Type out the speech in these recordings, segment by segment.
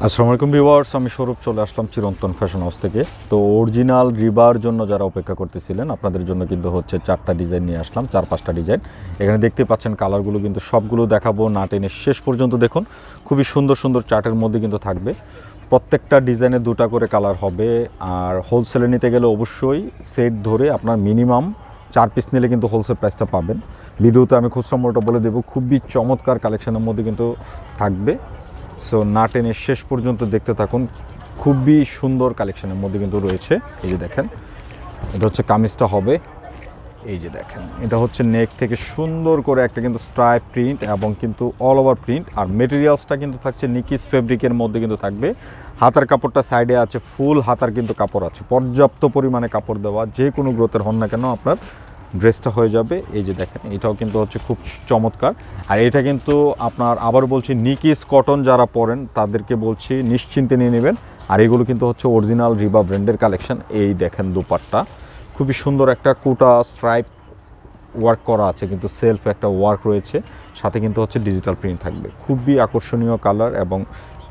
আসসালামু আলাইকুম ভিউয়ার্স, আমি স্বরূপ চলে আসলাম চিরন্তন ফ্যাশন হাউস থেকে। তো অরিজিনাল রিবার জন্য যারা অপেক্ষা করতেছিলেন, আপনাদের জন্য কিন্তু হচ্ছে 4টা ডিজাইন নিয়ে আসলাম, 4-5টা ডিজাইন। এখানে দেখতে পাচ্ছেন কালারগুলো কিন্তু সবগুলো দেখাবো, না টেনে শেষ পর্যন্ত দেখুন। খুবই সুন্দর সুন্দর চার্টের মধ্যে কিন্তু থাকবে। প্রত্যেকটা ডিজাইনে 2টা করে কালার হবে। আর হোলসেলে নিতে গেলে অবশ্যই সেট ধরে আপনার মিনিমাম 4 পিস নিলে কিন্তু হোলসেল প্রাইসটা পাবেন। ভিডিওতে আমি খুচরা মূল্যটা বলে দেবো। খুবই চমৎকার কালেকশনের মধ্যে কিন্তু থাকবে। সো না টেনে শেষ পর্যন্ত দেখতে থাকুন। খুবই সুন্দর কালেকশনের মধ্যে কিন্তু রয়েছে। এই যে দেখেন, এটা হচ্ছে কামিজটা হবে। এই যে দেখেন, এটা হচ্ছে নেক থেকে সুন্দর করে একটা কিন্তু স্ট্রাইপ প্রিন্ট এবং কিন্তু অল ওভার প্রিন্ট। আর মেটেরিয়ালসটা কিন্তু থাকছে নিকিস ফেব্রিকের মধ্যে কিন্তু থাকবে। হাতার কাপড়টা সাইডে আছে, ফুল হাতার কিন্তু কাপড় আছে, পর্যাপ্ত পরিমাণে কাপড় দেওয়া। যে কোনো গ্রোথের হন না কেন আপনার ড্রেসটা হয়ে যাবে। এই যে দেখেন, এটাও কিন্তু হচ্ছে খুব চমৎকার। আর এটা কিন্তু আপনার আবার বলছি, নিকিস কটন যারা পরেন তাদেরকে বলছি নিশ্চিন্তে নিয়ে নেবেন। আর এগুলো কিন্তু হচ্ছে অরিজিনাল রিবা ব্র্যান্ডের কালেকশন। এই দেখেন দুপাট্টা, খুবই সুন্দর একটা কোটা স্ট্রাইপ ওয়ার্ক করা আছে, কিন্তু সেলফ একটা ওয়ার্ক রয়েছে, সাথে কিন্তু হচ্ছে ডিজিটাল প্রিন্ট থাকবে। খুবই আকর্ষণীয় কালার এবং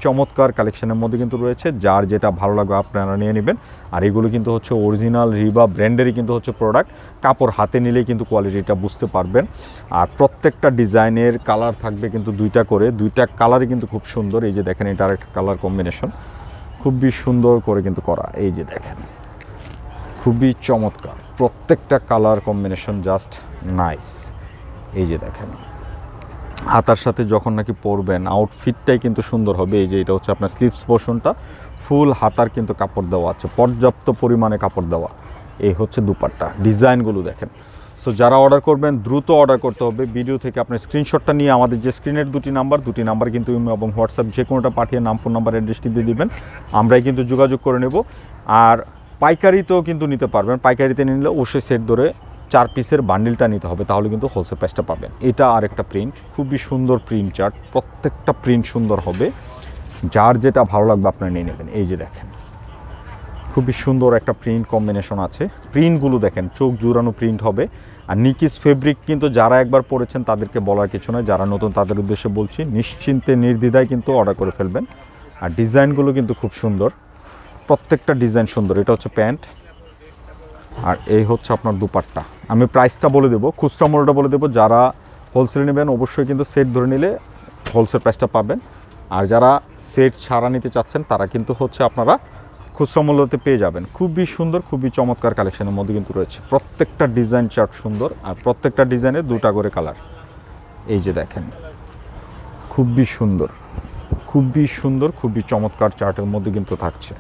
চমৎকার কালেকশনের মধ্যে কিন্তু রয়েছে। যার যেটা ভালো লাগবে আপনারা নিয়ে নেবেন। আর এগুলো কিন্তু হচ্ছে অরিজিনাল রিবা ব্র্যান্ডেরই কিন্তু হচ্ছে প্রোডাক্ট। কাপড় হাতে নিলেই কিন্তু কোয়ালিটিটা বুঝতে পারবেন। আর প্রত্যেকটা ডিজাইনের কালার থাকবে কিন্তু 2টা করে, 2টা কালারই কিন্তু খুব সুন্দর। এই যে দেখেন, এটা আরেকটা কালার কম্বিনেশন, খুবই সুন্দর করে কিন্তু করা। এই যে দেখেন, খুবই চমৎকার, প্রত্যেকটা কালার কম্বিনেশন জাস্ট নাইস। এই যে দেখেন, হাতার সাথে যখন নাকি পরবেন আউটফিটটাই কিন্তু সুন্দর হবে। এই যে এটা হচ্ছে আপনার স্লিভস পোর্শনটা, ফুল হাতার কিন্তু কাপড় দেওয়া আছে, পর্যাপ্ত পরিমাণে কাপড় দেওয়া। এই হচ্ছে দুপাট্টা, ডিজাইনগুলো দেখেন। সো যারা অর্ডার করবেন দ্রুত অর্ডার করতে হবে। ভিডিও থেকে আপনার স্ক্রিনশটটা নিয়ে আমাদের যে স্ক্রিনের দুটি নাম্বার কিন্তু ইমো এবং হোয়াটসঅ্যাপ যে কোনোটা পাঠিয়ে নাম, ফোন নাম্বার, অ্যাড্রেসটি দিয়ে দিবেন, আমরাই কিন্তু যোগাযোগ করে নেব। আর পাইকারিতেও কিন্তু নিতে পারবেন। পাইকারিতে নিলে অবশ্যই সেট ধরে 4 পিসের বান্ডিলটা নিতে হবে, তাহলে কিন্তু হোলসেল প্রাইসটা পাবেন। এটা আরেকটা প্রিন্ট, খুবই সুন্দর প্রিন্ট চার্ট, প্রত্যেকটা প্রিন্ট সুন্দর হবে। যার যেটা ভালো লাগবে আপনারা নিয়ে নেবেন। এই যে দেখেন, খুবই সুন্দর একটা প্রিন্ট কম্বিনেশন আছে। প্রিন্টগুলো দেখেন, চোখ জুড়ানো প্রিন্ট হবে। আর নিকিস ফেব্রিক কিন্তু যারা একবার পরেছেন তাদেরকে বলার কিছু নয়, যারা নতুন তাদের উদ্দেশ্যে বলছি, নিশ্চিন্তে নির্দ্বিধায় কিন্তু অর্ডার করে ফেলবেন। আর ডিজাইনগুলো কিন্তু খুব সুন্দর, প্রত্যেকটা ডিজাইন সুন্দর। এটা হচ্ছে প্যান্ট, আর এই হচ্ছে আপনার দুপাট্টা। আমি প্রাইসটা বলে দেবো, খুচরা মূল্যটা বলে দেবো। যারা হোলসেল নেবেন অবশ্যই কিন্তু সেট ধরে নিলে হোলসেল প্রাইসটা পাবেন। আর যারা সেট ছাড়া নিতে চাচ্ছেন তারা কিন্তু হচ্ছে আপনারা খুচরা মূল্যতে পেয়ে যাবেন। খুবই সুন্দর, খুবই চমৎকার কালেকশনের মধ্যে কিন্তু রয়েছে। প্রত্যেকটা ডিজাইন চার্ট সুন্দর, আর প্রত্যেকটা ডিজাইনে 2টা করে কালার। এই যে দেখেন, খুবই সুন্দর, খুবই সুন্দর, খুবই চমৎকার চার্টের মধ্যে কিন্তু থাকছে।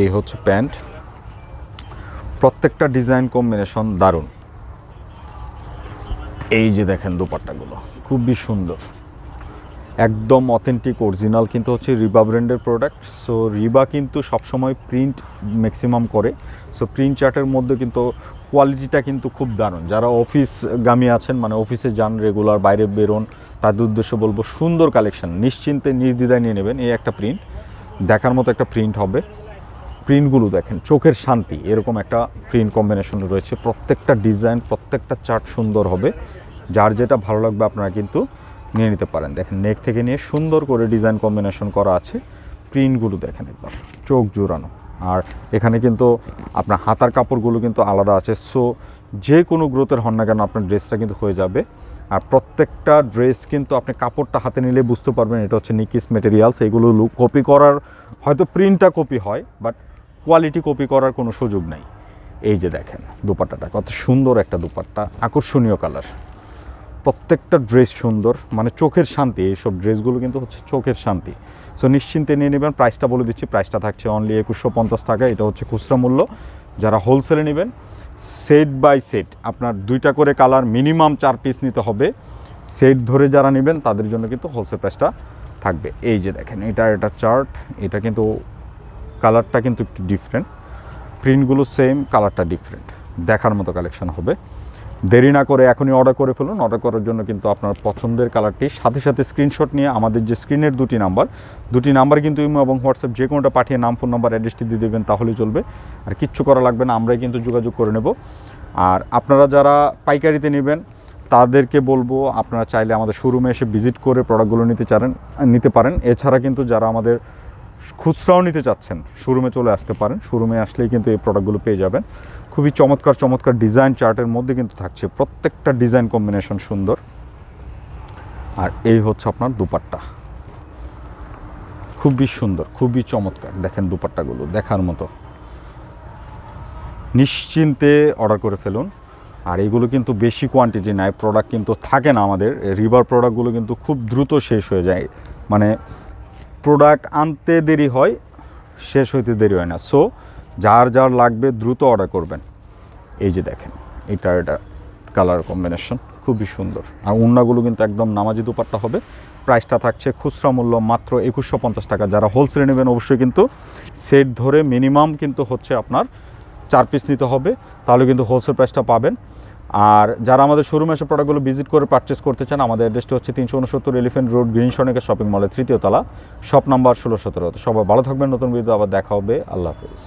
এই হচ্ছে প্যান্ট, প্রত্যেকটা ডিজাইন কম্বিনেশন দারুণ। এই যে দেখেন দুপাট্টাগুলো, খুবই সুন্দর, একদম অথেন্টিক অরিজিনাল কিন্তু হচ্ছে রিবা ব্র্যান্ডের প্রোডাক্ট। সো রিবা কিন্তু সবসময় প্রিন্ট ম্যাক্সিমাম করে। সো প্রিন্ট চার্টের মধ্যে কিন্তু কোয়ালিটিটা কিন্তু খুব দারুণ। যারা অফিসগামী আছেন, মানে অফিসে যান রেগুলার, বাইরে বেরোন, তাদের উদ্দেশ্যে বলবো সুন্দর কালেকশন, নিশ্চিন্তে নির্দ্বিধায় নিয়ে নেবেন। এই একটা প্রিন্ট, দেখার মতো একটা প্রিন্ট হবে। প্রিন্টগুলো দেখেন, চোখের শান্তি, এরকম একটা প্রিন্ট কম্বিনেশন রয়েছে। প্রত্যেকটা ডিজাইন, প্রত্যেকটা চার্ট সুন্দর হবে। যার যেটা ভালো লাগবে আপনারা কিন্তু নিয়ে নিতে পারেন। দেখেন, নেক থেকে নিয়ে সুন্দর করে ডিজাইন কম্বিনেশন করা আছে। প্রিন্টগুলো দেখেন, একদম চোখ জোড়ানো। আর এখানে কিন্তু আপনার হাতার কাপড়গুলো কিন্তু আলাদা আছে। সো যে কোনো গ্রোথের হন না কেন আপনার ড্রেসটা কিন্তু হয়ে যাবে। আর প্রত্যেকটা ড্রেস কিন্তু আপনি কাপড়টা হাতে নিলে বুঝতে পারবেন এটা হচ্ছে নিকিস মেটেরিয়ালস। এগুলো কপি করার, হয়তো প্রিন্টটা কপি হয়, বাট কোয়ালিটি কপি করার কোনো সুযোগ নাই। এই যে দেখেন দুপাট্টাটা, কত সুন্দর একটা দুপাট্টা, আকর্ষণীয় কালার। প্রত্যেকটা ড্রেস সুন্দর, মানে চোখের শান্তি। এইসব ড্রেসগুলো কিন্তু হচ্ছে চোখের শান্তি। সো নিশ্চিন্তে নিয়ে নেবেন। প্রাইসটা বলে দিচ্ছি, প্রাইসটা থাকছে অনলি 2150 টাকা। এটা হচ্ছে খুচরা মূল্য। যারা হোলসেলে নেবেন সেট বাই সেট আপনার 2টা করে কালার, মিনিমাম 4 পিস নিতে হবে। সেট ধরে যারা নেবেন তাদের জন্য কিন্তু হোলসেল প্রাইসটা থাকবে। এই যে দেখেন, এটা চার্ট, এটা কিন্তু কালারটা কিন্তু একটু ডিফারেন্ট, প্রিন্টগুলো সেম, কালারটা ডিফারেন্ট। দেখার মতো কালেকশন হবে। দেরি না করে এখনই অর্ডার করে ফেলুন। অর্ডার করার জন্য কিন্তু আপনার পছন্দের কালারটি সাথে সাথে স্ক্রিনশট নিয়ে আমাদের যে স্ক্রিনের দুটি নাম্বার কিন্তু ইমো এবং হোয়াটসঅ্যাপ যে কোনোটা পাঠিয়ে নাম, ফোন নাম্বার, অ্যাড্রেসটি দিয়ে দেবেন, তাহলেই চলবে। আর কিচ্ছু করা লাগবে না, আমরাই কিন্তু যোগাযোগ করে নেব। আর আপনারা যারা পাইকারিতে নেবেন তাদেরকে বলবো আপনারা চাইলে আমাদের শোরুমে এসে ভিজিট করে প্রোডাক্টগুলো নিতে পারেন। এছাড়া কিন্তু যারা আমাদের খুচরাও নিতে চাচ্ছেন শোরুমে চলে আসতে পারেন, শোরুমে আসলেই কিন্তু এই প্রোডাক্টগুলো পেয়ে যাবেন। খুবই চমৎকার চমৎকার ডিজাইন চার্টের মধ্যে কিন্তু থাকছে, প্রত্যেকটা ডিজাইন কম্বিনেশন সুন্দর। আর এই হচ্ছে আপনার দুপাট্টা, খুবই সুন্দর, খুবই চমৎকার। দেখেন দুপাট্টাগুলো দেখার মতো, নিশ্চিন্তে অর্ডার করে ফেলুন। আর এগুলো কিন্তু বেশি কোয়ান্টিটি নাই, প্রোডাক্ট কিন্তু থাকে না আমাদের। রিভার প্রোডাক্টগুলো কিন্তু খুব দ্রুত শেষ হয়ে যায়, মানে প্রোডাক্ট আনতে দেরি হয়, শেষ হইতে দেরি হয় না। সো যার যার লাগবে দ্রুত অর্ডার করবেন। এই যে দেখেন এটা কালার কম্বিনেশন খুবই সুন্দর। আর ওড়নাগুলো কিন্তু একদম নামাজি দুপাট্টা হবে। প্রাইসটা থাকছে খুচরা মূল্য মাত্র 2150 টাকা। যারা হোলসেলে নেবেন অবশ্যই কিন্তু সেট ধরে মিনিমাম কিন্তু হচ্ছে আপনার 4 পিস নিতে হবে, তাহলে কিন্তু হোলসেল প্রাইসটা পাবেন। আর যারা আমাদের শোরুমে এসে প্রোডাক্টগুলো ভিজিট করে পারচেস করতে চান, আমাদের অ্যাড্রেসটা হচ্ছে 369 elephant road, green Sonica shopping মলের 3য় তলা, শপ নাম্বার 16-17। সবাই ভালো থাকবেন, নতুন ভিডিও আবার দেখা হবে। আল্লাহ হাফেজ।